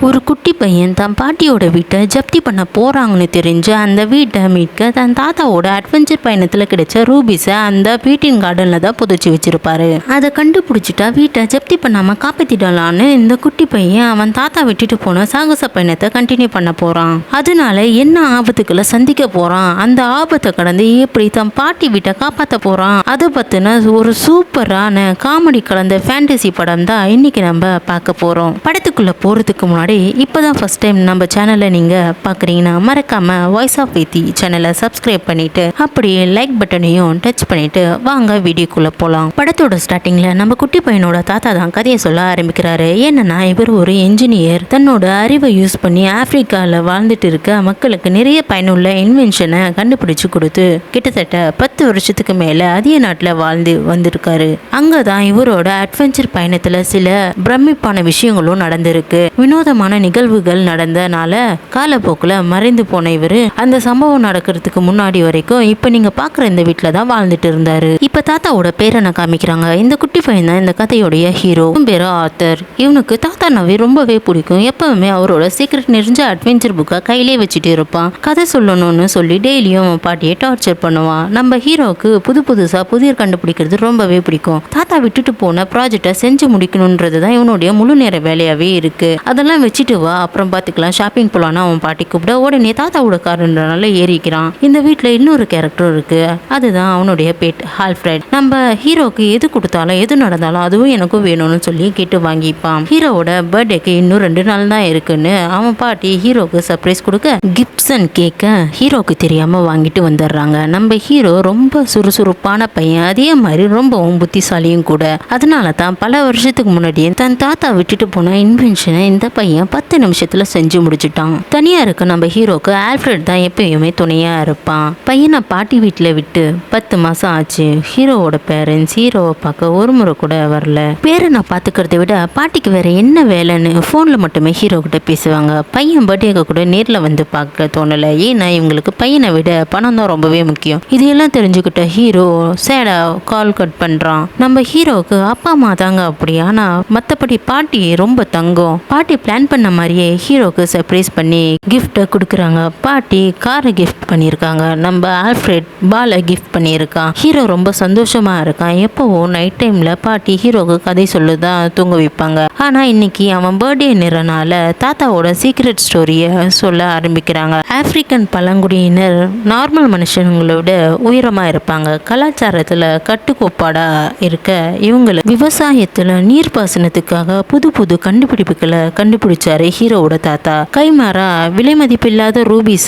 ஒரு குட்டி பையன் தன் பாட்டியோட வீட்டை ஜப்தி பண்ண போறாங்கன்னு தெரிஞ்சு அந்த வீட்டை மீட்க தன் தாத்தாவோட அட்வென்ச்சர் பயணத்துல கிடைச்ச ரூபிஸை அந்த வீட்டின் கார்டன்ல தான் புதைச்சி வச்சிருப்பாரு. அதை கண்டுபிடிச்சிட்டா வீட்டை ஜப்தி பண்ணாம காப்பாத்திடலான்னு இந்த குட்டி பையன் அவன் தாத்தா விட்டுட்டு போன சாகச பயணத்தை கண்டினியூ பண்ண போறான். அதனால என்ன ஆபத்துக்களை சந்திக்க போறான், அந்த ஆபத்தை கடந்து எப்படி தன் பாட்டி வீட்டை காப்பாத்த போறான், அதை பத்தின ஒரு சூப்பரான காமெடி கலந்த ஃபேண்டசி படம் தான் இன்னைக்கு நம்ம பார்க்க போறோம். படத்துக்குள்ள போறதுக்கு முன்னாடி இப்பதான் ஃபர்ஸ்ட் டைம் நம்ம சேனலை நீங்க பாக்குறீங்கன்னா மறக்காம வாய்ஸ் ஆஃப் வித்தி சேனலை சப்ஸ்கிரைப் பண்ணிட்டு அப்படியே லைக் பட்டனையும் டச் பண்ணிட்டு வாங்க வீடியோக்குள்ள போலாம். படத்தோட ஸ்டார்டிங்ல நம்ம குட்டி பையனோட தாத்தா தான் கதையை சொல்ல ஆரம்பிக்கிறாரு. என்னன்னா இவர் ஒரு என்ஜினியர், தன்னோட அறிவை யூஸ் பண்ணி ஆப்பிரிக்கால வாழ்ந்துட்டு இருக்க மக்களுக்கு நிறைய பயனுள்ள இன்வென்ஷனை கண்டுபிடிச்சு கொடுத்து கிட்டத்தட்ட 10 வருஷத்துக்கு மேல அதிக நாட்டுல வாழ்ந்து வந்திருக்காரு. அங்கதான் இவரோட அட்வென்ச்சர் பயணத்துல சில பிரமிப்பான விஷயங்களும் நடந்திருக்கு. வினோதமான நிகழ்வுகள் நடந்தனால காலப்போக்கில் மறைந்து போன இவரு அந்த சம்பவம் நடக்கிறதுக்கு முன்னாடி வரைக்கும் இப்ப நீங்க பாக்குற இந்த வீட்டுல தான் வாழ்ந்துட்டு இருந்தாரு. இப்ப தாத்தாவோட பேரனை காமிக்கிறாங்க. இந்த குட்டி பையன் தான் இந்த கதையோடைய ஹீரோ. பேரு ஆத்தர். இவனுக்கு தாத்தானாவே ரொம்பவே பிடிக்கும். எப்பவுமே அவரோட சீக்ரெட் நிறைஞ்ச அட்வென்ச்சர் புக்கை கையிலே வச்சுட்டு இருப்பான். கதை சொல்லணும்னு சொல்லி டெய்லியும் பாட்டியை டார்ச்சர் பண்ணுவான். நம்ம ஹீரோக்கு புதுசா புதிர் கண்டுபிடிக்கிறது ரொம்பவே பிடிக்கும். தாத்தா விட்டுட்டு போன ப்ராஜெக்டை செஞ்சு முடிக்கணும்ன்றது தான் இவனுடைய முழு நேர வேலையாவே இருக்கு. அதெல்லாம் வச்சுட்டு வா, அப்புறம் பார்த்துக்கலாம், ஷாப்பிங் போலான்னு அவன் பாட்டி கூப்பிட உடனே தாத்தாவோட காரன்றனால ஏறிக்கிறான். இந்த வீட்டில் இன்னொரு கேரக்டர் இருக்கு. அதுதான் அவனுடைய பெட் ஆல்ஃபிரட். நம்ம ஹீரோக்கு எது கொடுத்தாலும் எது நடந்தாலும் அதுவும் எனக்கும் வேணும்னு சொல்லி கேட்டு வாங்கிப்பான். ஹீரோவோட பர்த்டேக்கு இன்னும் 2 நாள் தான் இருக்குன்னு அவன் பாட்டி ஹீரோக்கு சர்ப்ரைஸ் கொடுக்க கிப்சன் கேக்க ஹீரோக்கு தெரியாம வாங்கிட்டு வந்துடுறாங்க. நம்ம ஹீரோ ரொம்ப சுறுசுறுப்பான பையன், அதே மாதிரி ரொம்பவும் புத்திசாலியும் கூட. அதனால தான் பல வருஷத்துக்கு முன்னாடியே தன் தாத்தா விட்டுட்டு போன இன்வென்ஷனை இந்த பையன் 10 நிமிஷத்துல செஞ்சு முடிச்சுட்டான். தனியா இருக்க நம்ம ஹீரோக்கு ஆல்ஃபிரட் தான் எப்பயுமே துணையா இருப்பான். பையனை பாட்டி வீட்டுல விட்டு 10 மாசம் ஆச்சு. ஹீரோவோட பேரண்ட்ஸ் ஹீரோவை பார்க்க ஒரு முறை கூட வரல. பேரனை பாத்துக்கிறத விட பாட்டிக்கு வேற என்ன வேலைன்னு போன்ல மட்டுமே ஹீரோ கிட்ட பேசுவாங்க. பையன் பர்த்டேக்கு கூட நேர்ல வந்து பார்க்க தோணல. ஏன்னா இவங்களுக்கு பையனை விட பணம் தான் ரொம்பவே முக்கியம். இதையெல்லாம் தெரிஞ்சுக்கிட்ட ஹீரோ சேடா கால் கட் பண்றான். நம்ம ஹீரோவுக்கு அப்பா அம்மா தாங்க அப்படி, ஆனா மத்தபடி பாட்டி ரொம்ப தங்கம். பாட்டி பிளான் பண்ண மாதிரியே ஹீரோக்கு சர்ப்ரைஸ் பண்ணி கிஃப்ட்டை கொடுக்குறாங்க. பாட்டி காரை கிஃப்ட் பண்ணியிருக்காங்க. நம்ம ஆல்ஃபிரட் பாலை கிஃப்ட் பண்ணியிருக்கான். ஹீரோ ரொம்ப சந்தோஷமா இருக்கான். எப்பவும் நைட் டைம்ல பாட்டி ஹீரோக்கு கதை சொல்லுதான் தூங்க வைப்பாங்க. ஆனா இன்னைக்கு அவன் பர்த்டே நிறனால தாத்தாவோட சீக்ரெட் ஸ்டோரியை சொல்ல ஆரம்பிக்கிறாங்க. ஆப்பிரிக்கன் பழங்குடியினர் நார்மல் மனுஷங்களோட உயரமா இருப்பாங்க. கலாச்சாரத்துல கட்டுக்கோப்பாடா இருக்க இவங்களுக்கு விவசாயத்துல நீர்ப்பாசனத்துக்காக புது கண்டுபிடிப்புகளை கண்டுபிடிச்சாரு ஹீரோவோட தாத்தா. கைமாறா விலை மதிப்பில்லாத ரூபீஸ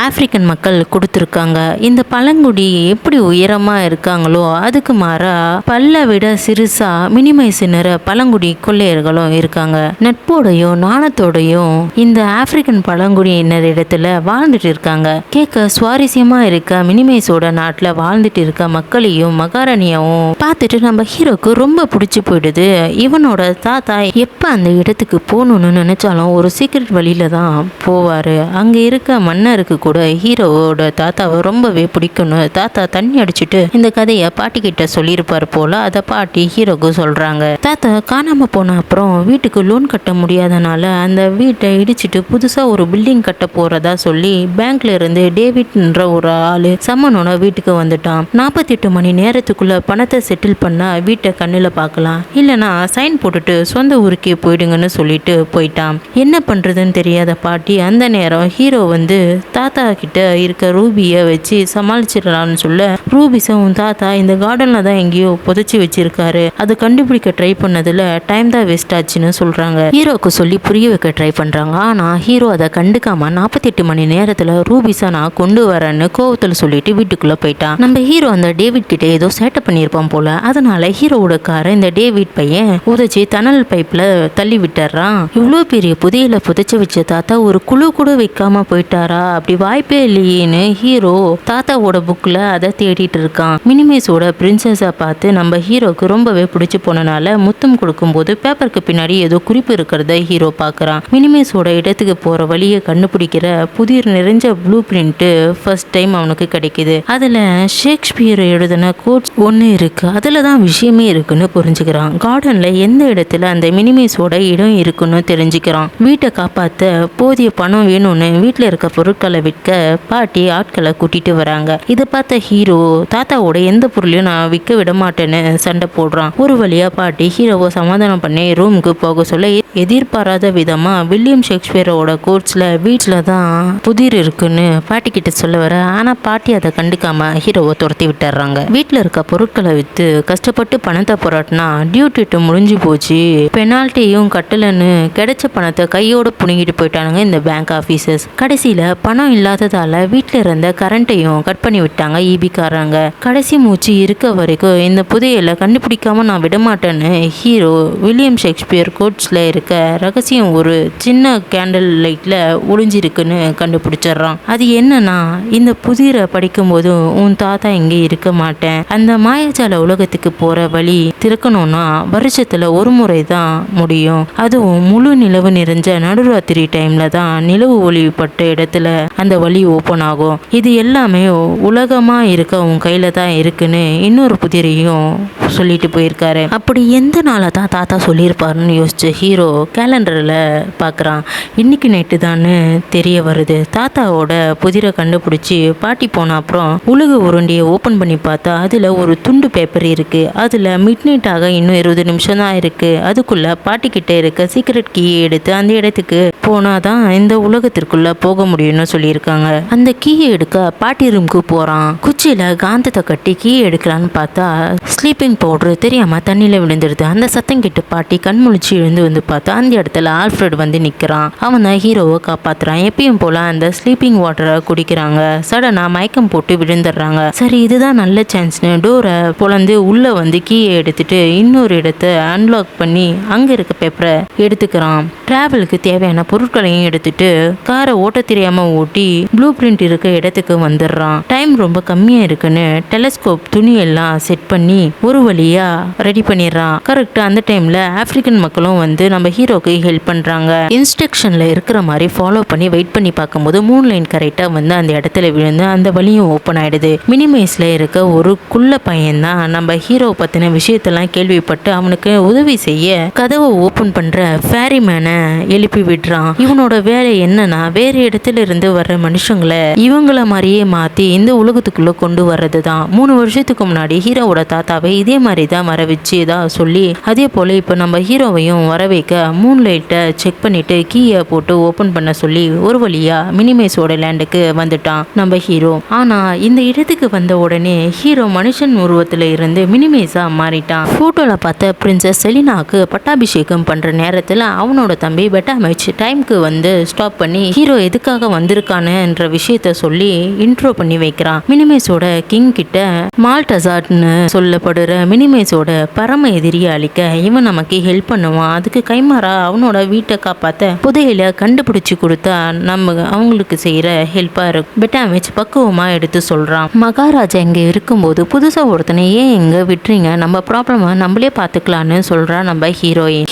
ஆப்பிரிக்கன் மக்கள் கொடுத்திருக்காங்க. இந்த பழங்குடி எப்படி உயரமா இருக்காங்களோ அதுக்கு மாறா பல்ல விட சிறுசா மினிமைஸ் நிற பழங்குடி கொள்ளையர்களும் இருக்காங்க. நட்போடையும் நாணத்தோடையும் இந்த ஆப்பிரிக்கன் பழங்குடியினர் இடத்துல வாழ்ந்துட்டு இருக்காங்க. கேட்க சுவாரஸ்யமா இருக்க மினிமைஸோட நாட்டுல வாழ்ந்துட்டு இருக்க மக்களையும் மகாராணியாவும் பார்த்துட்டு நம்ம ஹீரோக்கு ரொம்ப பிடிச்சு போயிடுது. இவனோட தாத்தா எப்ப அந்த இடத்துக்கு போகணும்னு நினைச்சாலும் ஒரு சீக்ரெட் வழியில தான் போவாரு. அங்க இருக்க மன்னருக்கு கூட ஹீரோவோட தாத்தாவை ரொம்பவே பிடிக்கும்னு தாத்தா தண்ணி அடிச்சுட்டு இந்த கதையை பாட்டி கிட்ட சொல்லியிருப்பாரு போல. அதை பாட்டி ஹீரோக்கு சொல்றாங்க. தாத்தா காணாம போன அப்புறம் வீட்டுக்கு லோன் கட்ட முடியாதனால அந்த வீட்டை இடிச்சிட்டு புதுசா ஒரு பில்டிங் கட்ட போறதா சொல்லி பேங்க்ல இருந்து டேவிட்ன்ற ஒரு ஆளு சம்மனோட வீட்டுக்கு வந்துட்டான். 48 மணி நேரத்துக்குள்ள பணத்தை செட்டில் பண்ணா வீட்டை கண்ணுல பார்க்கலாம், இல்லைன்னா சைன் போட்டுட்டு சொந்த ஊருக்கே போயிடுங்கன்னு சொல்லிட்டு போயிட்டான். என்ன பண்றதுன்னு தெரியாத பாட்டி அந்த நேரம் ஹீரோ வந்து தாத்தா கிட்ட இருக்க ரூபியை வச்சு சமாளிச்சிடலாம்னு சொல்ல, ரூபிஸும் தாத்தா இந்த கார்டன்ல தான் எங்கேயோ புதைச்சி வச்சிருக்காரு, அது கண்டுபிடிக்க ட்ரை பண்ணதுல டைம் தான் வேஸ்ட் ஆச்சுன்னு சொல்றாங்க. ஹீரோக்கு சொல்லி புரிய வைக்க ட்ரை பண்றாங்க. ஆனா ஹீரோ அதை கண்டுக்காம 48 மணி நேரத்துல ரூபிஸா நான் கொண்டு வரேன்னு கோவத்துல சொல்லிட்டு வீட்டுக்குள்ள போயிட்டான். நம்ம ஹீரோ அந்த டேவிட் கிட்ட ஏதோ சேட்டை பண்ணியிருப்பான் போல. அதனால ஹீரோவோட காரை இந்த டேவிட் பையன் உதச்சி தனல் பைப்ல தள்ளி விட்டுறான். இவ்வளோ பெரிய புதையில புதைச்சு வச்ச தாத்தா ஒரு குழு கூட வைக்காம போயிட்டாரா, அப்படி வாய்ப்பே இல்லையேன்னு ஹீரோ தாத்தாவோட புக்ல அதை தேடிட்டு இருக்கான். மினிமைஸோட பிரின்சஸை பார்த்து நம்ம ஹீரோக்கு ரொம்பவே பிடிச்சு போனனால முத்தம் கொடுக்கும்போது பேப்பருக்கு பின்னாடி ஏதோ குறிப்பு இருக்கிறத ஹீரோ பார்க்கறான். மினிமைஸோட இடத்துக்கு போற வழியை கண்டுபிடிக்கிற புதிர் நிறைஞ்ச ப்ளூ பிரிண்ட் ஃபர்ஸ்ட் டைம் அவனுக்கு கிடைக்குது. அதுல ஷேக்ஸ்பியர் எழுதின கோட்ஸ் ஒன்று இருக்கு. அதுல தான் விஷயமே இருக்குன்னு புரிஞ்சுக்கிறான். கார்டன்ல எந்த இடத்துல அந்த மினிமைஸோட இடம் இருக்குன்னு தெரிஞ்சு தெரிஞ்சுக்கிறான். வீட்டை காப்பாற்ற போதிய பணம் வேணும்னு வீட்டில் இருக்க பொருட்களை விற்க பாட்டி ஆட்களை கூட்டிட்டு வராங்க. இதை பார்த்த ஹீரோ தாத்தாவோட எந்த பொருளையும் நான் விற்க விட மாட்டேன்னு சண்டை போடுறான். ஒரு வழியா பாட்டி ஹீரோவை சமாதானம் பண்ணி ரூமுக்கு போக சொல்ல எதிர்பாராத விதமா வில்லியம் ஷேக்ஸ்பியரோட கோட்ஸ்ல வீட்ல தான் புதிர் இருக்குன்னு பாட்டி கிட்ட சொல்ல வர, ஆனா பாட்டி அதை கண்டுக்காம ஹீரோவை துரத்தி விட்டுறாங்க. வீட்டுல இருக்க பொருட்களை வித்து கஷ்டப்பட்டு பணத்தை புரட்டினா டியூட்டி முடிஞ்சு போச்சு, பெனால்ட்டியும் கட்டலன்னு கிடைச்ச பணத்தை கையோட புடுங்கிட்டு போயிட்டானுங்க இந்த பேங்க் ஆபீசர்ஸ். கடைசியில பணம் இல்லாததால வீட்டுல இருந்த கரண்ட்டையும் கட் பண்ணி விட்டாங்க ஈபிக்காரங்க. கடைசி மூச்சு இருக்க வரைக்கும் இந்த புதையலை கண்டுபிடிக்காம நான் விடமாட்டேன்னு ஹீரோ வில்லியம் ஷேக்ஸ்பியர் கோட்ஸ்ல இருக்க ரகசியம் ஒரு சின்ன கேண்டில் லைட்ல ஒளிஞ்சிருக்குன்னு கண்டுபிடிச்சிடுறான். அது என்னன்னா, இந்த புதிரை படிக்கும் போது உன் தாத்தா இங்கே இருக்க மாட்டேன், அந்த மாயாஜால உலகத்துக்கு போற வழி திறக்கணும்னா வருஷத்துல ஒரு முறை தான் முடியும், அதுவும் முழு நிலவு நிறைஞ்ச நடுராத்திரி டைம்ல தான் நிலவு ஒளிப்பட்ட இடத்துல அந்த வழி ஓப்பன் ஆகும். இது எல்லாமே உலகமா இருக்க உன் கையில தான் இருக்குன்னு இன்னொரு புதிரையும் சொல்லிட்டு போயிருக்காரு. அப்படி எந்த நாளை தான் தாத்தா சொல்லியிருப்பாருன்னு யோசிச்சு ஹீரோ கேலண்டரில் பார்க்குறான். இன்னைக்கு நைட்டு தான்னு தெரிய வருது. தாத்தாவோட புதிரை கண்டுபிடிச்சி பாட்டி போன அப்புறம் உலக உருண்டியை ஓப்பன் பண்ணி பார்த்தா அதில் ஒரு துண்டு பேப்பர் இருக்கு. அதில் மிட் நைட்டாக இன்னும் 20 நிமிஷம் தான் இருக்கு. அதுக்குள்ள பாட்டி கிட்ட இருக்க சீக்ரெட் கீயை எடுத்து அந்த இடத்துக்கு போனாதான் இந்த உலகத்திற்குள்ள போக முடியும்னு சொல்லியிருக்காங்க. அந்த கீயை எடுக்க பாட்டி ரூமுக்கு போறான். குச்சியில காந்தத்தை கட்டி கீயை எடுக்கலான்னு பார்த்தா ஸ்லீப்பிங் பவுடர் தெரியாம தண்ணியில விழுந்துடுது. அந்த சத்தம் கேட்டு பாட்டி கண் முழிச்சு எழுந்து வந்து பார்த்தா அந்த இடத்துல ஆல்ஃபிரட் வந்து நிக்கிறான். அவன் தான் ஹீரோவை காப்பாத்துறான். எப்பயும் போல அந்த ஸ்லீப்பிங் வாட்டரை குடிக்கிறாங்க. சடனா மயக்கம் போட்டு விழுந்துடுறாங்க. சரி, இதுதான் நல்ல சான்ஸ்னு டோரை பொளந்து உள்ள வந்து கீயை எடுத்துட்டு இன்னொரு இடத்த அன்லாக் பண்ணி அங்க இருக்க பேப்பரை எடுத்துக்கிறான். டிராவலுக்கு தேவையான பொருட்களையும் எடுத்துட்டு காரை ஓட்ட தெரியாம ஓட்டி ப்ளூ பிரிண்ட் இருக்க இடத்துக்கு வந்துடுறான். டைம் ரொம்ப கம்மியா இருக்குன்னு டெலஸ்கோப் துணி எல்லாம் செட் பண்ணி ஒரு வழியா ரெடி பண்ணிடுறான். கரெக்டா அந்த டைம்ல ஆப்பிரிக்கன் மக்களும் வந்து நம்ம ஹீரோக்கு ஹெல்ப் பண்றாங்க. இன்ஸ்ட்ரக்ஷன்ல இருக்கிற மாதிரி ஃபாலோ பண்ணி வெயிட் பண்ணி பார்க்கும்போது மூன் லைன் கரெக்டா வந்து அந்த இடத்துல விழுந்து அந்த வழியும் ஓப்பன் ஆயிடுது. மினிமைஸ்ல இருக்க ஒரு குள்ள பையன் தான் நம்ம ஹீரோ பத்தின விஷயத்தெல்லாம் கேள்விப்பட்டு அவனுக்கு உதவி செய்ய கதவை ஓப்பன் பண்ற ஃபேரிமேனை எழுப்பி விடுறான். இவனோட வேலை என்னன்னா வேற இடத்துல இருந்து வர்ற மனுஷங்களை இவங்கள மாதிரியே மாத்தி இந்த உலகத்துக்குள்ள கொண்டு வர்றது தான். 3 வருஷத்துக்கு முன்னாடி ஹீரோவோட தாத்தாவை இதே மாதிரி தான் வர வச்சு தான் சொல்லி அதே போல இப்ப நம்ம ஹீரோவையும் வர வைக்க மூன் லைட்டை செக் பண்ணிட்டு கீயை போட்டு ஓபன் பண்ண சொல்லி ஒரு வழியா மினிமேஸோட லேண்டுக்கு வந்துட்டான் நம்ம ஹீரோ. ஆனா இந்த இடத்துக்கு வந்த உடனே ஹீரோ மனுஷன் உருவத்துல இருந்து மினிமேஸா மாறிட்டான். போட்டோல பார்த்த பிரின்சஸ் செலினாக்கு பட்டாபிஷேகம் பண்ற நேரத்துல அவனோட தம்பி பெட்டாமேச் டைம்க்கு வந்து ஸ்டாப் பண்ணி ஹீரோ எதுக்காக வந்திருக்கானுன்ற விஷயத்த சொல்லி இன்ட்ரோ பண்ணி வைக்கிறான். மினிமேஸோட கிங் கிட்ட மால்டசாட்னு சொல்லப்படுற மினிமேஸோட பரம எதிரியை அழிக்க இவன் நமக்கு ஹெல்ப் பண்ணுவான், அதுக்கு கைமாறா அவனோட வீட்டை காப்பாத்த புதையில கண்டுபிடிச்சு கொடுத்தா நம்ம அவங்களுக்கு செய்யற ஹெல்ப்பா இருக்கும். பெட்டாமேச் பக்குவமா எடுத்து சொல்றான். மகாராஜா இங்க இருக்கும்போது புதுசா ஒருத்தனை ஏன் இங்க விட்டுறீங்க, நம்ம ப்ராப்ளமா நம்மளே பாத்துக்கலான்னு சொல்றா நம்ம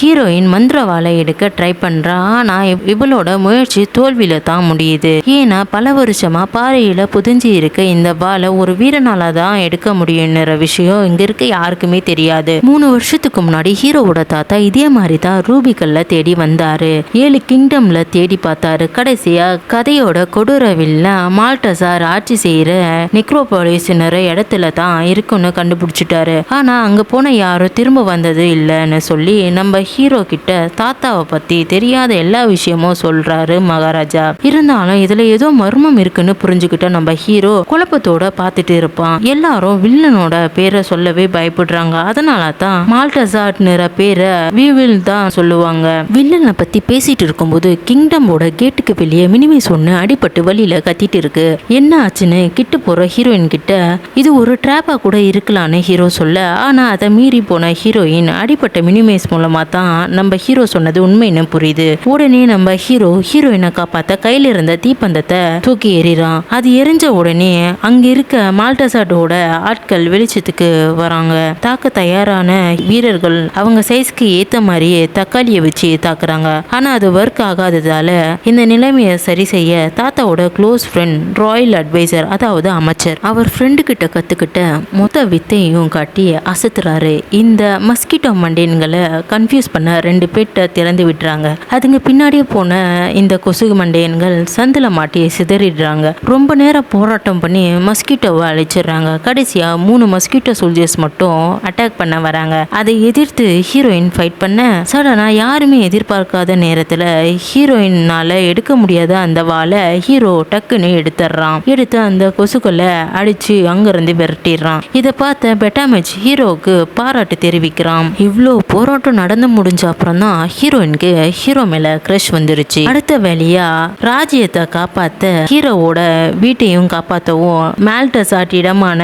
ஹீரோயின் மந்திரவாளை எடுக்க ட்ரை பண்றா. ஆனா இவளோட முயற்சி தோல்வியில தான் முடியுது. ஏன்னா பல வருஷமா பாறையில புதிஞ்சு இருக்க இந்த வாளை ஒரு வீரனால தான் எடுக்க முடியும்ன்ற விஷயம் இங்க இருக்க யாருக்குமே தெரியாது. 3 வருஷத்துக்கு முன்னாடி ஹீரோவோட தாத்தா இதே மாதிரி தான் ரூபிகல்ல தேடி வந்தாரு. 7 கிங்டம்ல தேடி பார்த்தாரு. கடைசியா கதையோட கொடூரவில்ல மால்டசார் ஆட்சி செய்யற நெக்ரோபாலிஸ்ன்ற இடத்துல தான் இருக்குன்னு கண்டுபிடிச்சிட்டாரு. ஆனா அங்க போன யாரும் திரும்ப வந்தது இல்லைன்னு சொல்லி நம்ம ஹீரோ கிட்ட தாத்தாவை பத்தி தெரியாத எல்லா விஷயமும் சொல்றாரு மகாராஜா. இருந்தாலும் இதுல ஏதோ மர்மம் இருக்குன்னு புரிஞ்சுக்கிட்ட நம்ம ஹீரோ குழப்பத்தோட பார்த்துட்டு இருப்பான். எல்லாரும் வில்லனோட பேரை சொல்லவே பயப்படுறாங்க. அதனால தான் மால்டசாட்ன்ற பேரை வீவில் தான் சொல்லுவாங்க. வில்லனை பத்தி பேசிட்டு இருக்கும்போது கிங்டமோட கேட்டுக்கு வெளியே மினிமைஸ் ஒண்ணு அடிபட்டு வழியில கத்திட்டு இருக்கு. என்ன ஆச்சுன்னு கிட்ட போற ஹீரோயின் கிட்ட இது ஒரு ட்ராப்பா கூட இருக்கலான்னு ஹீரோ சொல்ல, ஆனா அதை மீறி போன ஹீரோயின் அடிப்பட்ட மினிமைஸ் மூலமா தான் நம்ம ஹீரோ சொன்னது உண்மைன்னு புரியுது. உடனே நம்ம ஹீரோயினை காப்பாத்த கையில இருந்த தீப்பந்தத்தை தூக்கி எறிறான். அது எரிஞ்ச உடனே அங்க இருக்க மால்டசாட்டோட ஆட்கள் வெளிச்சத்துக்கு வராங்க. தாக்க தயாரான வீரர்கள் அவங்க சைஸ்க்கு ஏத்த மாதிரியே தக்காளியை வச்சு தாக்குறாங்க. ஆனா அது ஒர்க் ஆகாததால இந்த நிலைமையை சரி செய்ய தாத்தாவோட க்ளோஸ் ஃப்ரெண்ட் ராயல் அட்வைசர் அதாவது அமைச்சர் அவர் ஃப்ரெண்டு கிட்ட கத்துக்கிட்ட மொத்த வித்தையும் காட்டி அசத்துறாரு. இந்த மஸ்கிட்டோ மண்டேன்களை கன்ஃபியூஸ் பண்ண 2 பேட்டை திறந்து விடுறாங்க. அதுங்க பின்னாடியே போன இந்த கொசுகு மண்டையன்கள் சந்தில மாட்டி சிதறிடுறாங்க. ரொம்ப நேரம் போராட்டம் பண்ணி மஸ்கிட்டோவை அழிச்சிடுறாங்க. கடைசியா 3 மஸ்கிட்டோ சோல்ஜர்ஸ் மட்டும் அட்டாக் பண்ண வராங்க. அதை எதிர்த்து ஹீரோயின் ஃபைட் பண்ண சடனா யாருமே எதிர்பார்க்காத நேரத்துல ஹீரோயினால எடுக்க முடியாத அந்த வாளை ஹீரோ டக்குன்னு எடுத்துடுறான். எடுத்து அந்த கொசுக்களை அடிச்சு அங்கிருந்து விரட்டிடுறான். இதை பார்த்த பெட்டாமேஜ் ஹீரோவுக்கு பாராட்டு தெரிவிக்கிறான். இவ்வளோ போராட்டம் நடந்து முடிஞ்ச அப்புறம் தான் ஹீரோயினுக்கு ஹீரோ மேல கிரஷ் வந்துருச்சு. அடுத்த வேலையா ராஜ்யத்தை காப்பாத்த ஹீரோவோட வீட்டையும் காப்பாற்றவும் மால்டசாட் இடமான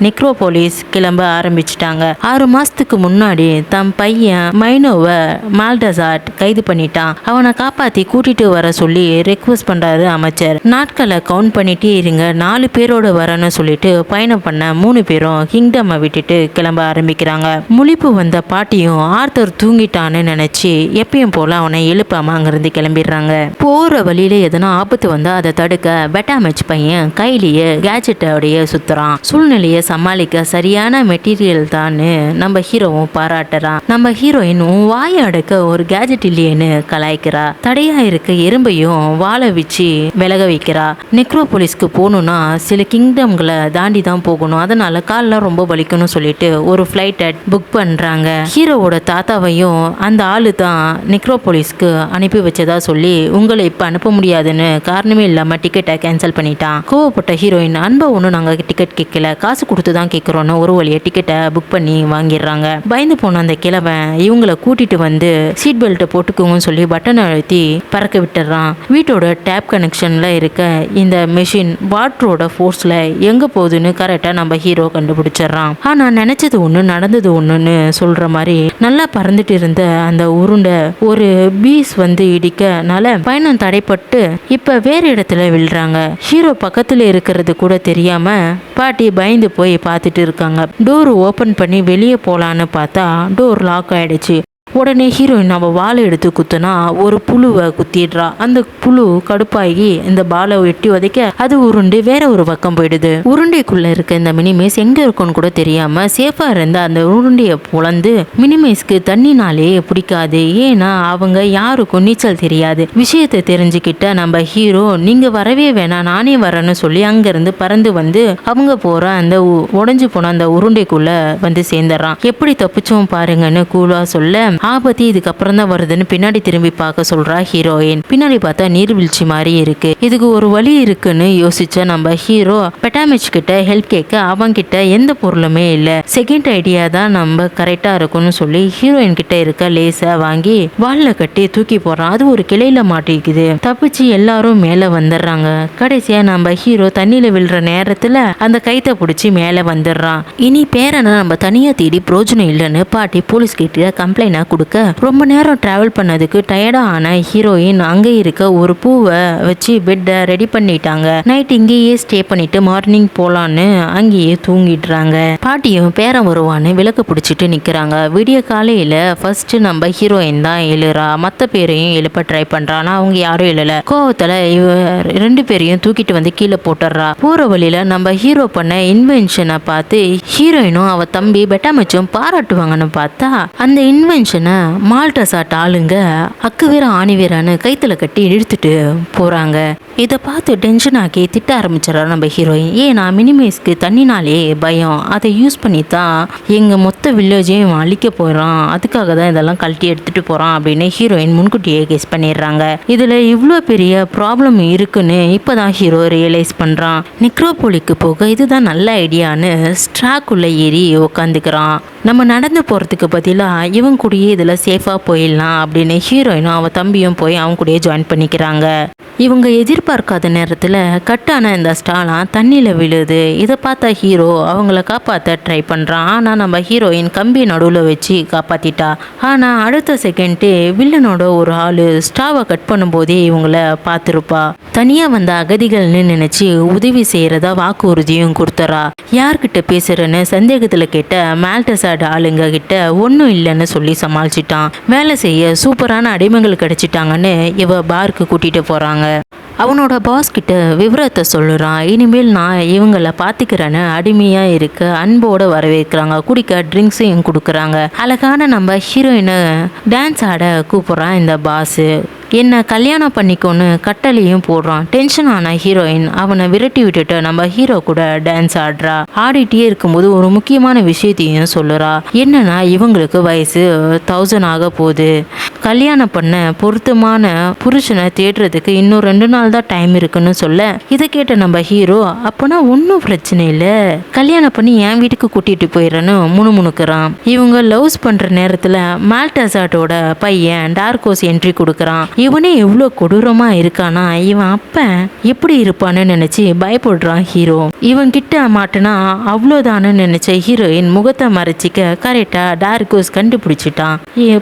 நெக்ரோபோலிஸ் கிளம்ப ஆரம்பிச்சிட்டாங்க. 6 மாசத்துக்கு முன்னாடி தம் பையன் மைனோவை மால்டசாட் கைது பண்ணிட்டான். அவனை காப்பாத்தி கூட்டிட்டு வர சொல்லி ரெக்வஸ்ட் பண்றாரு அமைச்சர். நாட்களை கவுண்ட் பண்ணிட்டே இருங்க, 4 பேரோட வரன்னு சொல்லிட்டு பயணம் பண்ண 3 பேரும் கிங்டமை விட்டுட்டு கிளம்ப ஆரம்பிக்கிறாங்க. முழிப்பு வந்த பாட்டியும் ஆர்த்தர் தூங்கிட்டான்னு நினைச்சு எப்பயும் போல அவனை எழுப்பாம அங்கிருந்து கிளம்பிடுறாங்க. போற வழியில எதனா ஆபத்து வந்தா அதை தடுக்க பெட்டாமேஜ் பையன் கையிலேயே கேஜெட்டோடைய சுத்துறான். சூழ்நிலையை சமாளிக்க சரியான மெட்டீரியல் தான் நம்ம ஹீரோவும் பாராட்டுறான். நம்ம ஹீரோயின் வாயை அடக்க ஒரு கேஜெட் இல்லையேன்னு கலாய்க்கிறா. தடையா இருக்க எறும்பையும் வாழை வச்சு விலக வைக்கிறா. நெக்ரோபோலிஸ்க்கு போகணும்னா சில கிங்டம்களை தாண்டி தான் போகணும், அதனால கால்லாம் ரொம்ப வலிக்கணும் சொல்லிட்டு ஒரு ஃப்ளைட்டை புக் பண்றாங்க. ஹீரோவோட தாத்தாவையும் அந்த ஆளு தான் நெக்ரோபோலிஸ்க்கு அனுப்பி வச்சதா சொல்லி உங்களை இப்ப அனுப்ப முடியாதுன்னு காரணமே இல்லாம டிக்கெட்டை கேன்சல் பண்ணிட்டான். கோவப்பட்ட ஹீரோயின் அன்பா ஒன்றும் நாங்க டிக்கெட் கேட்கல, காசு கொடுத்து தான் கேட்கிறோன்னு ஒரு வழியை டிக்கெட்டை புக் பண்ணி வாங்கிடுறாங்க. பயந்து போன அந்த கிழவன் இவங்களை கூட்டிட்டு வந்து சீட் பெல்ட்டை போட்டுக்கோங்கன்னு சொல்லி பட்டனை அழுத்தி பறக்க விட்டுறான். வீட்டோட டேப் கனெக்ஷன்ல இருக்க இந்த மெஷின் வாட்டரோட ஃபோர்ஸ்ல எங்க போகுதுன்னு கரெக்டா நம்ம ஹீரோ கண்டுபிடிச்சிடறான். ஆனா நினைச்சது ஒண்ணு நடந்தது ஒண்ணுன்னு சொல்ற மாதிரி நல்லா பறந்துட்டு இருந்த அந்த உருண்டை ஒரு பீஸ் வந்து இடிக்கனால பயணம் தடைப்பட்டு இப்ப வேற இடத்துல விழுறாங்க. ஹீரோ பக்கத்துல இருக்கிறது கூட தெரியாம பாட்டி பயந்து போய் பார்த்துட்டு இருக்காங்க. டோர் ஓபன் பண்ணி வெளியே போலான்னு பார்த்தா டோர் லாக் ஆயிடுச்சு. உடனே ஹீரோயின் அவ வாழை எடுத்து குத்துனா ஒரு புழுவை குத்திடுறா. அந்த புழு கடுப்பாகி இந்த பாலை வெட்டி உதைக்க அது உருண்டு வேற ஒரு பக்கம் போயிடுது. உருண்டைக்குள்ள இருக்க இந்த மினிமேஸ் எங்க இருக்குன்னு கூட தெரியாம சேஃபா இருந்த அந்த உருண்டையை பொளந்து மினிமேஸ்க்கு தண்ணினாலே பிடிக்காது. ஏன்னா அவங்க யாருக்கும் நீச்சல் தெரியாது. விஷயத்தை தெரிஞ்சுக்கிட்ட நம்ம ஹீரோ நீங்க வரவே வேணாம் நானே வரேன்னு சொல்லி அங்கிருந்து பறந்து வந்து அவங்க போற அந்த உடைஞ்சு போன அந்த உருண்டைக்குள்ள வந்து சேர்ந்துடுறான். எப்படி தப்பிச்சோம் பாருங்கன்னு கூலா சொல்ல ஆபத்து இதுக்கப்புறம் தான் வருதுன்னு பின்னாடி திரும்பி பார்க்க சொல்றா ஹீரோயின். பின்னாடி பார்த்தா நீர்வீழ்ச்சி மாதிரி இருக்கு. இதுக்கு ஒரு வழி இருக்குன்னு யோசிச்ச நம்ம ஹீரோ பெட்டாமேஜ் கிட்ட ஹெல்ப் கேட்க அவங்க கிட்ட எந்த பொருளுமே இல்ல. செகண்ட் ஐடியா தான் நம்ம கரெக்டா இருக்கும்னு சொல்லி ஹீரோயின் கிட்ட இருக்க லேச வாங்கி வால்ல கட்டி தூக்கி போறான். அது ஒரு கிளையில மாட்டிக்குது. தப்பிச்சு எல்லாரும் மேல வந்துடுறாங்க. கடைசியா நம்ம ஹீரோ தண்ணியில விழுற நேரத்துல அந்த கைத்தை பிடிச்சி மேல வந்துடுறான். இனி பேரனை நம்ம தனியா தேடி பிரோஜனம் இல்லைன்னு பாட்டி போலீஸ் கிட்ட கம்ப்ளைண்ட் கொடுக்க ரொம்ப நேரம் டிராவல் பண்ணதுக்கு டயர்டா ஆன ஹீரோயின் அங்கே இருக்க ஒரு பூவை வச்சு பெட்டை ரெடி பண்ணிட்டாங்க. நைட் இங்கேயே ஸ்டே பண்ணிட்டு மார்னிங் போலான்னு அங்கேயே தூங்கிடுறாங்க. பாட்டியும் பேரன் வருவான்னு விளக்கு பிடிச்சிட்டு நிக்கிறாங்க. விடிய காலையில ஃபர்ஸ்ட் நம்ம ஹீரோயின் தான் எழுறா. மத்த பேரையும் எழுப்ப ட்ரை பண்றான். அவங்க யாரும் எழுல. கோவத்துல 2 பேரையும் தூக்கிட்டு வந்து கீழே போட்டுறா. போற வழியில நம்ம ஹீரோ பண்ண இன்வென்ஷனை பார்த்து ஹீரோயினும் அவ தம்பி பெட்டாமச்சும் பாராட்டுவாங்கன்னு பார்த்தா அந்த இன்வென்ஷன் மால்டசாட் ஆளுங்க அக்கு வீர ஆணி வீரான்னு கைத்துல கட்டி இழுத்துட்டு போறாங்க. இதை பார்த்து டென்ஷன் ஆக்கி திட்ட ஆரம்பிச்சிடறா நம்ம ஹீரோயின். ஏன்னா மினிமேஸ்க்கு தண்ணினாலே பயம். அதை யூஸ் பண்ணி தான் எங்க மொத்த வில்லேஜையும் அழிக்க போறான், அதுக்காக தான் இதெல்லாம் கழட்டி எடுத்துட்டு போறான் அப்படின்னு ஹீரோயின் முன்கூட்டியே கெஸ் பண்ணிடுறாங்க. இதுல இவ்வளோ பெரிய ப்ராப்ளம் இருக்குன்னு இப்பதான் ஹீரோ ரியலைஸ் பண்றான். நெக்ரோபோலிக்கு போக இதுதான் நல்ல ஐடியான்னு ஸ்ட்ராக்குள்ள ஏறி உக்காந்துக்கிறான். நம்ம நடந்து போறதுக்கு பதிலா இவன் கூடயே இதுல சேஃபா போயிடலாம் அப்படின்னு ஹீரோயினும் அவ தம்பியும் போய் அவங்க கூடயே ஜாயின் பண்ணிக்கிறாங்க. இவங்க எதிர்பார்க்காத நேரத்துல கட்டான இந்த ஸ்டாலாம் தண்ணியில விழுது. இதை பார்த்த ஹீரோ அவங்கள காப்பாற்ற ட்ரை பண்றான். ஆனா நம்ம ஹீரோயின் கம்பி நடுவுல வச்சு காப்பாத்திட்டா. ஆனா அடுத்த செகண்டே வில்லனோட ஒரு ஆளு ஸ்டாவை கட் பண்ணும் போதே இவங்கள பார்த்துருப்பா. தனியா வந்த அகதிகள்னு நினைச்சு உதவி செய்யறதா வாக்குறுதியும் கொடுத்துறா. யார்கிட்ட பேசுறேன்னு சந்தேகத்துல கேட்ட மால்டசாட் ஆளுங்க கிட்ட ஒன்றும் இல்லைன்னு சொல்லி சமாளிச்சிட்டான். வேலை செய்ய சூப்பரான அடிமைகள் கிடைச்சிட்டாங்கன்னு இவ பாருக்கு கூட்டிட்டு போறாங்க. அவனோட பாஸ் கிட்ட விவரத்தை சொல்லுறான். இனிமேல் நான் இவங்கள பாத்துக்கிறேன்னு அடிமையா இருக்க அன்போட வரவேற்கிறாங்க. குடிக்க ட்ரிங்க்ஸையும் கொடுக்குறாங்க. அழகான நம்ம ஹீரோயினை டான்ஸ் ஆட கூப்பிடுறான் இந்த பாஸ். என்ன கல்யாணம் பண்ணிக்கோன்னு கட்டளையும் போடுறான். டென்ஷன் ஆன ஹீரோயின் அவனை விரட்டி விட்டுட்டு நம்ம ஹீரோ கூட டான்ஸ் ஆடுறா. ஆடிட்டே இருக்கும்போது ஒரு முக்கியமான விஷயத்தையும் சொல்லுறா. என்னன்னா இவங்களுக்கு வயசு 1000 ஆக போகுது. கல்யாணம் பண்ண பொருத்தமான புருஷனை தேடுறதுக்கு இன்னும் 2 நாள் தான் டைம் இருக்குன்னு சொல்ல, இதை கேட்ட நம்ம ஹீரோ அப்போனா ஒன்றும் பிரச்சனை இல்லை, கல்யாணம் பண்ணி என் வீட்டுக்கு கூட்டிட்டு போயிடறேன்னு முணுமுணுக்கிறான். இவங்க லவ்ஸ் பண்ற நேரத்துல மால்டசாட்டோட பையன் டார்கோஸ் என்ட்ரி கொடுக்குறான். இவனே எவ்வளோ கொடூரமா இருக்கானா, இவன் அப்ப எப்படி இருப்பான்னு நினைச்சு பயப்படுறான் ஹீரோ. இவன் கிட்ட மாட்டினா அவ்வளோதான்னு நினைச்ச ஹீரோயின் முகத்தை மறைச்சிக்க கரெக்டா டார்கோஸ் கண்டுபிடிச்சிட்டான்.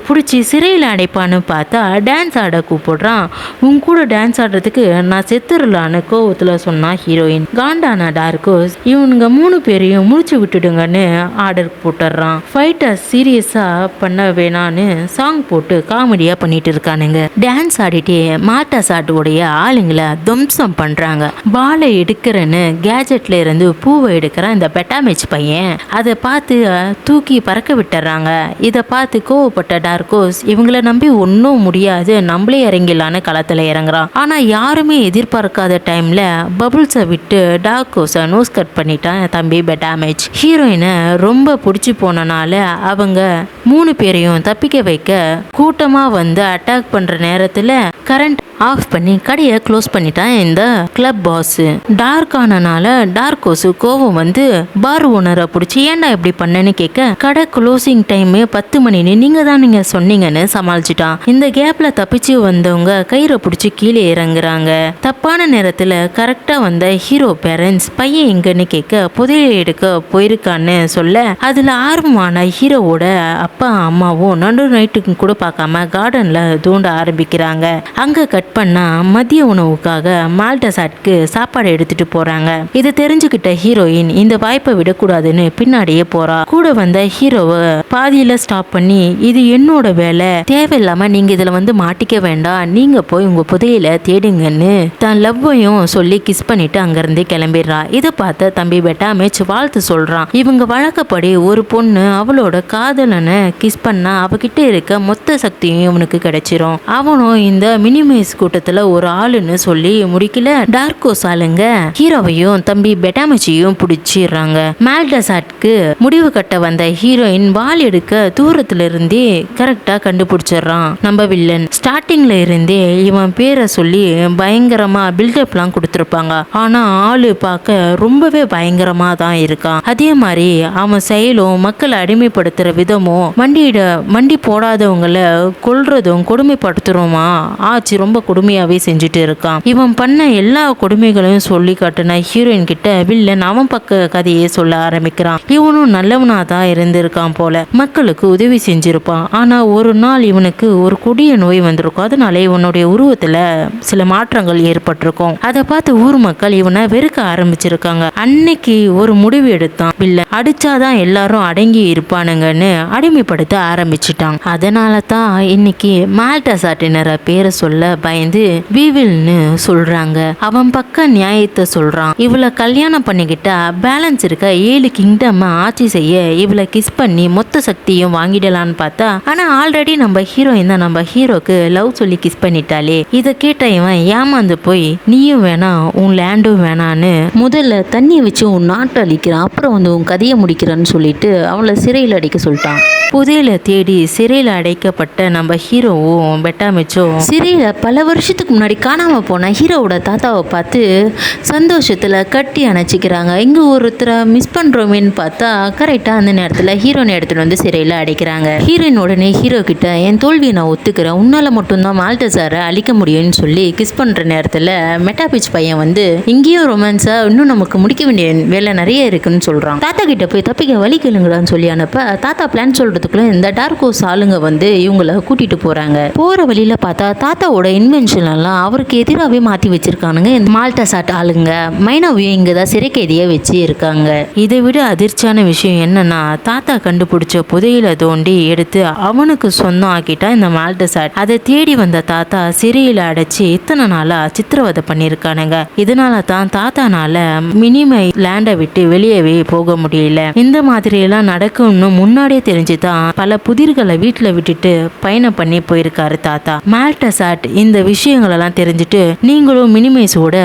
பிடிச்சி சிறையில் அடைப்பான்னு பார்த்தா டான்ஸ் ஆட கூப்பிடுறான். உன் கூட டான்ஸ் ஆடுறதுக்கு நான் செத்துடலான்னு கோவத்துல சொன்னான் ஹீரோயின். காண்டான டார்கோஸ் இவனுங்க 3 பேரையும் முடிச்சு விட்டுடுங்கன்னு ஆர்டர் போட்டுடுறான். ஃபைட்டை சீரியஸா பண்ண வேணான்னு சாங் போட்டு காமெடியா பண்ணிட்டு இருக்கானுங்க. டான்ஸ் ஆடிட்டே மால்டசாட்டோடைய ஆளுங்களை துவம்சம் பண்றாங்க. பாலை எடுக்கிறேன்னு கேஜெட்ல இருந்து பூவை எடுக்கிறான் இந்த பெட்டாமேச் பையன். அதை பார்த்து தூக்கி பறக்க விட்டுறாங்க. இதை பார்த்து கோவப்பட்ட டார்கோஸ் இவங்களை நம்பி ஒன்றும் முடியாது, நம்மளே இறங்கிடலான்னு களத்துல இறங்குறான். ஆனா யாருமே எதிர்பார்க்காத டைம்ல பபுள்ஸை விட்டு டார்கோஸை நோஸ் கட் பண்ணிட்டான் தம்பி பெட்டாமேச். ஹீரோயினை ரொம்ப பிடிச்சி போனனால அவங்க 3 பேரையும் தப்பிக்க வைக்க கூட்டமா வந்து அட்டாக் பண்ற நேரத்துல கரண்ட் ஆஃப் பண்ணி கடையை க்ளோஸ் பண்ணிட்டான் இந்த கிளப் பாஸ். டார்க் ஆனனால டார்கோஸ் கோவம் வந்து பார் ஓனரை பிடிச்சி ஏன்டா இப்படி பண்ணேன்னு கேட்க, கடை க்ளோசிங் டைம் 10 மணின்னு நீங்க சொன்னீங்கன்னு சமாளிச்சிட்டான். இந்த கேப்ல தப்பிச்சு வந்தவங்க கயிறை பிடிச்சி கீழே இறங்குறாங்க. தப்பான நேரத்துல கரெக்டா வந்த ஹீரோ பேரண்ட்ஸ் பையன் எங்கன்னு கேட்க புதையலை எடுக்க போயிருக்கான்னு சொல்ல, அதுல ஆர்வமான ஹீரோவோட அப்பா அம்மாவும் நடு நைட்டுக்கு கூட பார்க்காம கார்டன்ல தூண்ட ஆரம்பிக்கிறாங்க. அங்க கட் பண்ணா மதிய உணவுக்காக மால்டசாட்க்கு சாப்பாடு எடுத்துட்டு போறாங்க. இதை தெரிஞ்சுக்கிட்ட ஹீரோயின் இந்த வாய்ப்பை விடக்கூடாதுன்னு பின்னாடியே போறா. கூட வந்த ஹீரோவை பாதியில ஸ்டாப் பண்ணி இது என்னோட வேலை, தேவையில்லாம நீங்க இதுல வந்து மாட்டிக்க வேண்டாம், நீங்க போய் உங்க புதையில தேடுங்கன்னு தன் லவ்வையும் சொல்லி கிஸ் பண்ணிட்டு அங்கிருந்து கிளம்பிடுறா. இதை பார்த்த தம்பி பெட்டாமேச் வாழ்த்து சொல்றான். இவங்க வழக்கப்படி ஒரு பொண்ணு அவளோட காதலனை கிஸ் பண்ணா அவகிட்ட இருக்க மொத்த சக்தியும் இவனுக்கு கிடைச்சிரும். அவனும் இந்த மினிமைஸ் கூட்டத்துல ஒரு ஆளுன்னு சொல்லி முடிக்கல. டார்கோஸ் ஆளுங்க ஹீரோவையும் தம்பி பெட்டாமச்சியும் பிடிச்சிடுறாங்க. மால்டசாட்க்கு முடிவு கட்ட வந்த ஹீரோயின் வால் எடுக்க தூரத்துல இருந்தே கரெக்டா கண்டுபிடிச்சிடுறான் நம்ம வில்லன். ஸ்டார்டிங்ல இருந்தே இவன் பேரை சொல்லி பயங்கரமா பில்டப்லாம் கொடுத்துருப்பாங்க. ஆனா ஆளு பார்க்க ரொம்பவே பயங்கரமா தான் இருக்கான். அதே மாதிரி அவன் செயலும் மக்களை அடிமைப்படுத்துற விதமும் மண்டி போடாதவங்களை கொல்றதும் கொடுமைப்படுத்துறோமா ஆச்சு ரொம்ப கொடுமையாவே செஞ்சுட்டு இருக்கான். இவன் பண்ண எல்லா கொடுமைகளையும் சொல்லி காட்டின ஹீரோயின் கிட்ட வில்லன் அவன் பக்க கதையை சொல்ல ஆரம்பிக்கிறான். இவனும் நல்லவனா தான் இருந்திருக்கான் போல, மக்களுக்கு உதவி செஞ்சிருப்பான். ஆனா ஒரு நாள் இவனுக்கு ஒரு கொடிய நோய் வந்திருக்கும். அதனால இவனுடைய உருவத்துல சில மாற்றங்கள் ஏற்பட்டிருக்கும். அதை பார்த்து ஊர் மக்கள் இவனை வெறுக்க ஆரம்பிச்சிருக்காங்க. அன்னைக்கு ஒரு முடிவு எடுத்தான் வில்லன், அடிச்சாதான் எல்லாரும் அடங்கி இருப்பானுங்கன்னு அடிமைப்படுத்த ஆரம்பிச்சிட்டான். அதனால தான் இன்னைக்கு மால்டசாட்டினர பேரை சொல்ல பயந்து வீவில்னு சொல்றாங்க. அவன் பக்க நியாயத்தை சொல்றான். இவளை கல்யாணம் பண்ணிக்கிட்டா பேலன்ஸ் இருக்க 7 கிங்டம் ஆட்சி செய்ய இவளை கிஸ் பண்ணி மொத்த சக்தியும் வாங்கிடலான்னு பார்த்தா, ஆனா ஆல்ரெடி நம்ம ஹீரோயின் தான் நம்ம ஹீரோக்கு லவ் சொல்லி கிஸ் பண்ணிட்டாலே. இதை கேட்ட இவன் ஏமாந்து போய் நீயும் வேணாம் உன் லேண்டும் வேணான்னு முதல்ல தண்ணி வச்சு உன் நாட்டை அழிக்கிறான், அப்புறம் வந்து உன் கதையை முடிக்கிறேன்னு சொல்லிட்டு அவளை சிறையில் அடைக்க சொல்லிட்டான். புதையில தேடி சிறையில் அடைக்கப்பட்ட நம்ம ஹீரோவும் பெட்டாமேச்சும் சிறையில் பல வருஷத்துக்கு முன்னாடி காணாம போன ஹீரோவோட தாத்தாவை பார்த்து சந்தோஷத்துல கட்டி அணைச்சிக்கிறாங்க. இங்க ஒருத்தரை மிஸ் பண்றோமேன்னு பார்த்தா கரெக்டா அந்த நேரத்துல ஹீரோனை எடுத்துட்டு வந்து சிறையில் அடைக்கிறாங்க. ஹீரோயின் உடனே ஹீரோ கிட்ட என் தோல்வியை நான் ஒத்துக்கிறேன், உன்னால மட்டும்தான் மால்டசாரை அழிக்க முடியும்னு சொல்லி கிஸ் பண்ற நேரத்துல மெட்டாபிச் பையன் வந்து இங்கேயும் ரொமான்ஸா இன்னும் நமக்கு முடிக்க வேண்டிய வேலை நிறைய இருக்குன்னு சொல்றான். தாத்தா கிட்ட போய் தப்பிக்க வழி கேளுங்கடான்னு சொல்லி அனுப்ப தாத்தா பிளான் சொல்றதுக்குள்ள இந்த டார்கோஸ் ஆளுங்க வந்து இவங்களை கூட்டிட்டு போறாங்க. போற வழியில பார்த்தா தாத்தாவோட இன்வென்ஷன் எல்லாம் அவருக்கு எதிராகவே மாற்றி வச்சிருக்கானுங்க இந்த மால்டசாட் ஆளுங்க. மைனாவையும் இங்கே தான் சிறை கைதியை வச்சு இருக்காங்க. இதை விட அதிர்ச்சியான விஷயம் என்னன்னா, தாத்தா கண்டுபிடிச்ச புதையில தோண்டி எடுத்து அவனுக்கு சொந்தம் ஆக்கிட்டா இந்த மால்டசாட். அதை தேடி வந்த தாத்தா சிறையில் அடைச்சி இத்தனை நாளா சித்திரவதை பண்ணியிருக்கானுங்க. இதனால தான் தாத்தானால மினிமை லேண்டை விட்டு வெளியவே போக முடியல. இந்த மாதிரி எல்லாம் நடக்கும்னு முன்னாடியே தெரிஞ்சுதான் பல புதிர்களை வீட்டுல விட்டுட்டு பயணம் பண்ணி போயிருக்காரு தாத்தா. மால்டசாட் இந்த விஷயங்கள் எல்லாம் தெரிஞ்சுட்டு நீங்களும் மினிமைஸோட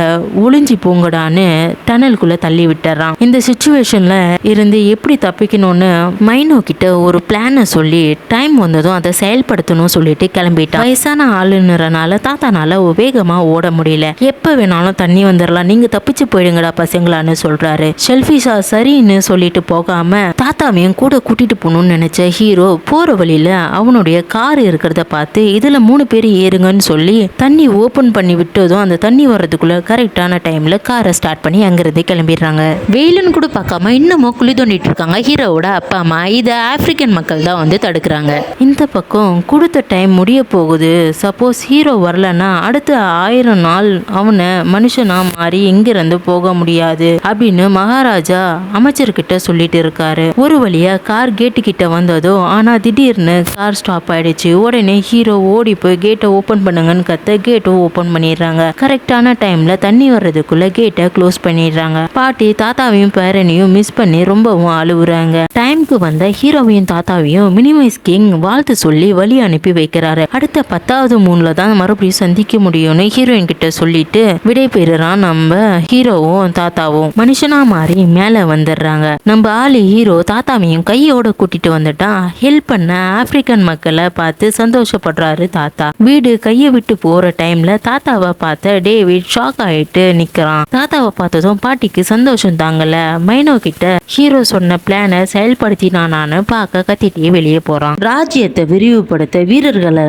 ஒளிஞ்சி போங்கடான்னு டனலுக்குள்ள தள்ளி விட்டுறான். இந்த சிச்சுவேஷன்ல இருந்து எப்படி தப்பிக்கணும்னு மைனோ கிட்ட ஒரு பிளான சொல்லி டைம் வந்ததும் அதை செயல்படுத்தணும் சொல்லிட்டு கிளம்பிட்டான். வயசான ஆளுன்றனால தாத்தானால வேகமா ஓட முடியல. எப்ப வேணாலும் தண்ணி வந்துடலாம், நீங்க தப்பிச்சு போயிடுங்கடா பசங்களான்னு சொல்றாரு. ஷெல்ஃபிஷா சரின்னு சொல்லிட்டு போகாம தாத்தாவையும் கூட கூட்டிட்டு போகணும்னு நினைச்ச ஹீரோ போற வழியில அவனுடைய கார் இருக்கிறத பார்த்து இதுல 3 பேர் ஏறுங்கன்னு சொல்லி தண்ணி ஓபன் பண்ணி விட்டதும் அந்த தண்ணி வர்றதுக்குள்ள கரெக்டான டைம்ல காரை ஸ்டார்ட் பண்ணி அங்கிருந்து கிளம்பிடுறாங்க. வெயிலுன்னு கூட பார்க்காம இன்னமும் குழி தோண்டிட்டு இருக்காங்க ஹீரோவோட அப்பா அம்மா. இதை ஆப்பிரிக்கன் மக்கள் தான் வந்து தடுக்கிறாங்க. இந்த பக்கம் கொடுத்த டைம் முடிய போகுது. சப்போஸ் ஹீரோ வரலன்னா அடுத்த 1000 நாள் அவனை மனுஷனா மாறி எங்கிருந்து போக முடியாது அப்படின்னு மகாராஜா அமைச்சர்கிட்ட சொல்லிட்டு இருக்காரு. ஒரு வழியா கார் கேட்டு கிட்ட வந்ததோ ஆனா திடீர்னு கார் ஸ்டாப் ஆயிடுச்சு. உடனே ஹீரோ ஓடி போய் கேட்டை ஓபன் பண்ணுங்கன்னு கத்த கேட்டும் ஓபன் பண்ணிடுறாங்க. கரெக்டான டைம்ல தண்ணி வர்றதுக்குள்ள கேட்டை க்ளோஸ் பண்ணிடுறாங்க. பாட்டி தாத்தாவையும் பேரனையும் மிஸ் பண்ணி ரொம்பவும் அழுவுறாங்க. டைம்க்கு வந்த ஹீரோவையும் தாத்தாவையும் மினிமைஸ் கிங் வாழ்த்து சொல்லி வழி அனுப்பி வைக்கிறாரு. அடுத்த 10வது மூணுல தான் மறுபடியும் சந்திக்க முடியும்னு ஹீரோயின் கிட்ட சொல்லிட்டு விடை பெறுறான். நம்ம ஹீரோவும் தாத்தாவும் மனுஷனா மாறி மேல வந்துடுறாங்க. நம்ம ஆளு ஹீரோ தாத்தாவையும் கையோட கூட்டிட்டு வந்துட்டான். ஹெல்ப் பண்ண ஆப்பிரிக்கன் மக்களை பார்த்து சந்தோஷப்படுறாரு தாத்தா. வீடு கையை விட்டு போற டைம்ல தாத்தாவை பார்த்த டேவிட் ஷாக் ஆயிட்டு நிக்கிறான். தாத்தாவை பார்த்ததும் பாட்டிக்கு சந்தோஷம் தாங்கல. மைனோ கிட்ட ஹீரோ சொன்ன பிளானை செயல்படுத்தினானான்னு பார்க்க கத்திட்டே வெளியே போறான். ராஜ்யத்தை விரிவுபடுத்த வீரர்களை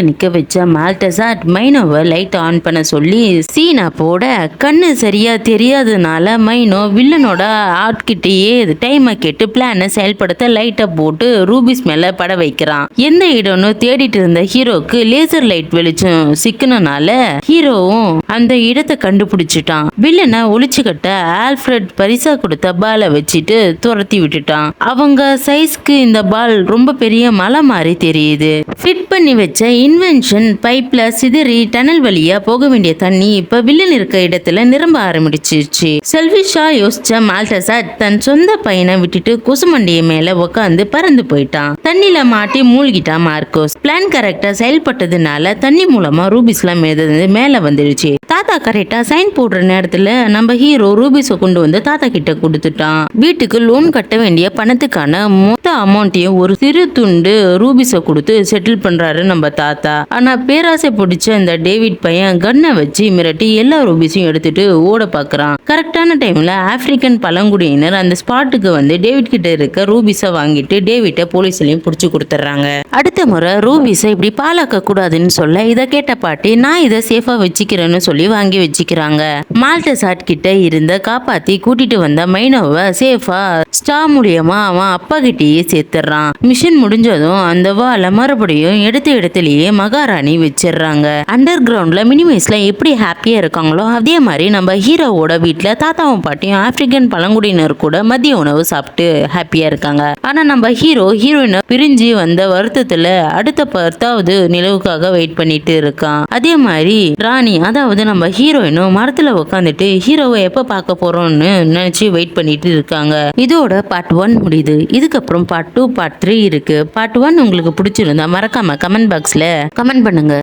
நிக்க வச்ச மால்டசாட் மைனோவை லைட் ஆன் பண்ண சொல்லி சீனா போட கண்ணு சரியா தெரியாதனால மைனோ வில்லனோட ஆட்கிட்டயே டைமை கேட்டு பிளானை செயல்படுத்த லைட்டை போட்டு ரூபிஸ் மேல பட வைக்கிறான். எந்த இடம்னு தேடிட்டு இருந்த ஹீரோக்கு லேசர் லைட் வெளிச்சம் சிக்கனனால ஹீரோவும் அந்த இடத்தை கண்டுபிடிச்சிட்டான். வில்லனை ஒளிச்சு கட்ட ஆல்ஃபிரட் பரிசா கொடுத்த பாலை வச்சுட்டு துரத்தி விட்டுட்டான். அவங்க சைஸ்க்கு இந்த பால் ரொம்ப பெரிய மலை மாதிரி தெரியுது. ஃபிட் பண்ணி வச்ச இன்வென்ஷன் பைப்ல சிதறி டனல் வழியா போக வேண்டிய தண்ணி இப்ப வில்லன் இருக்க இடத்துல நிரம்ப ஆரம்பிச்சிருச்சு. செல்ஃபிஷா யோசிச்ச மால்டசாட் தன் சொந்த பையனை விட்டுட்டு குசுமண்டிய மேல உட்காந்து பறந்து போயிட்டான். தண்ணில மாட்டி மூழ்கிட்டான் மார்க்கோஸ். பிளான் கரெக்டா செயல்பட்டதுனால தண்ணி மூலமா ரூபிஸ்லாம் மேல வந்துடுச்சு. தாத்தா கரெக்டா சைன் போடுற நேரத்துல நம்ம ஹீரோ ரூபிஸை கொண்டு வந்து தாத்தா கிட்ட கொடுத்துட்டான். வீட்டுக்கு லோன் கட்ட வேண்டிய பணத்துக்கான மொத்த அமௌண்ட்டையும் ஒரு சிறு துண்டு ரூபிஸை கொடுத்து செட்டில் பண்றாரு நம்ம தாத்தா. ஆனா பேராசை பிடிச்ச அந்த டேவிட் பையன் கன்னை வச்சு மிரட்டி எல்லா ரூபிஸையும் எடுத்துட்டு ஓட பாக்குறான். கரெக்டான டைம்ல ஆப்பிரிக்கன் பழங்குடியினர் அந்த ஸ்பாட்டுக்கு வந்து டேவிட் கிட்ட இருக்க ரூபிஸை வாங்கிட்டு டேவிட்டை போலீஸ்லயும் புடிச்சு கொடுத்துறாங்க. அடுத்த முறை ரூபிஸை இப்படி பாலாக்க கூடாதுன்னு சொல்ல இதை கேட்ட பாட்டி நான் இதை சேஃபா வச்சுக்கிறேன்னு சொல்லி வாங்கி வச்சுக்கிறாங்க. மால்டசாட் கிட்ட இருந்த காப்பாத்தி கூட்டிட்டு வந்த மைனோவை சேஃபா ஸ்டா மூலியமா அவன் அப்பா கிட்டேயே சேர்த்துறான். மிஷன் முடிஞ்சதும் அந்த வாழை மறுபடியும் எடுத்த இடத்துலயே மகாராணி வச்சிடுறாங்க. அண்டர் கிரவுண்ட்ல மினிமைஸ்ல எப்படி ஹாப்பியா இருக்காங்களோ அதே மாதிரி நம்ம ஹீரோவோட வீட்டுல தாத்தாவும் பாட்டியும் ஆப்பிரிக்கன் பழங்குடியினர் கூட மதிய உணவு சாப்பிட்டு ஹாப்பியா இருக்காங்க. ஆனா நம்ம ஹீரோயினை பிரிஞ்சு வந்த வருத்தத்துல அடுத்த 10வது நிலவுக்காக வெயிட் பண்ணிட்டு இருக்கான். அதே மாதிரி ராணி அதாவது நம்ம ஹீரோயினும் மரத்துல உட்காந்துட்டு ஹீரோவை எப்ப பார்க்க போறோம்னு நினைச்சு வெயிட் பண்ணிட்டு இருக்காங்க. இதோட பார்ட் 1 முடியுது. இதுக்கப்புறம் பார்ட் 2 பார்ட் 3 இருக்கு. பார்ட் 1 உங்களுக்கு பிடிச்சிருந்தா மறக்காம கமெண்ட் பாக்ஸ்ல கமெண்ட் பண்ணுங்க.